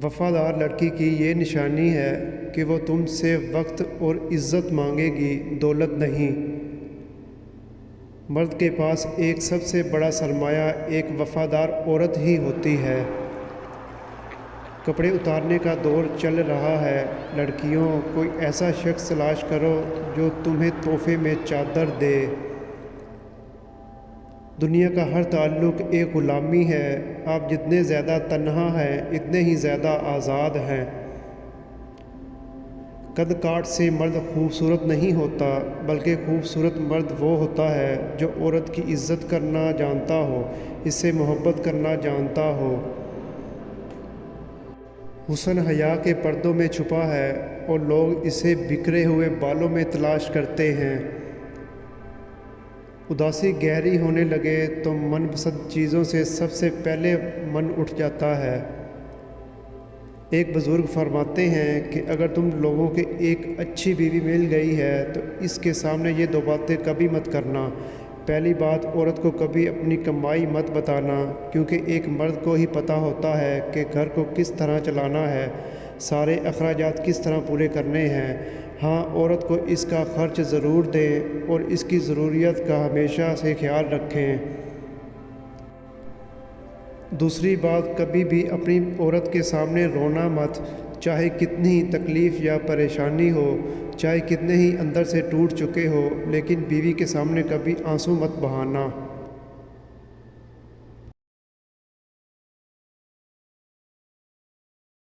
وفادار لڑکی کی یہ نشانی ہے کہ وہ تم سے وقت اور عزت مانگے گی، دولت نہیں۔ مرد کے پاس ایک سب سے بڑا سرمایہ ایک وفادار عورت ہی ہوتی ہے۔ کپڑے اتارنے کا دور چل رہا ہے، لڑکیوں کوئی ایسا شخص تلاش کرو جو تمہیں تحفے میں چادر دے۔ دنیا کا ہر تعلق ایک غلامی ہے، آپ جتنے زیادہ تنہا ہیں اتنے ہی زیادہ آزاد ہیں۔ قد کاٹ سے مرد خوبصورت نہیں ہوتا، بلکہ خوبصورت مرد وہ ہوتا ہے جو عورت کی عزت کرنا جانتا ہو، اس سے محبت کرنا جانتا ہو۔ حسن حیا کے پردوں میں چھپا ہے اور لوگ اسے بکھرے ہوئے بالوں میں تلاش کرتے ہیں۔ اداسی گہری ہونے لگے تو من پسند چیزوں سے سب سے پہلے من اٹھ جاتا ہے۔ ایک بزرگ فرماتے ہیں کہ اگر تم لوگوں کے ایک اچھی بیوی مل گئی ہے تو اس کے سامنے یہ دو باتیں کبھی مت کرنا۔ پہلی بات، عورت کو کبھی اپنی کمائی مت بتانا، کیونکہ ایک مرد کو ہی پتہ ہوتا ہے کہ گھر کو کس طرح چلانا ہے، سارے اخراجات کس طرح پورے کرنے ہیں۔ ہاں، عورت کو اس کا خرچ ضرور دیں اور اس کی ضروریات کا ہمیشہ سے خیال رکھیں۔ دوسری بات، کبھی بھی اپنی عورت کے سامنے رونا مت، چاہے کتنی ہی تکلیف یا پریشانی ہو، چاہے کتنے ہی اندر سے ٹوٹ چکے ہو، لیکن بیوی کے سامنے کبھی آنسو مت بہانا۔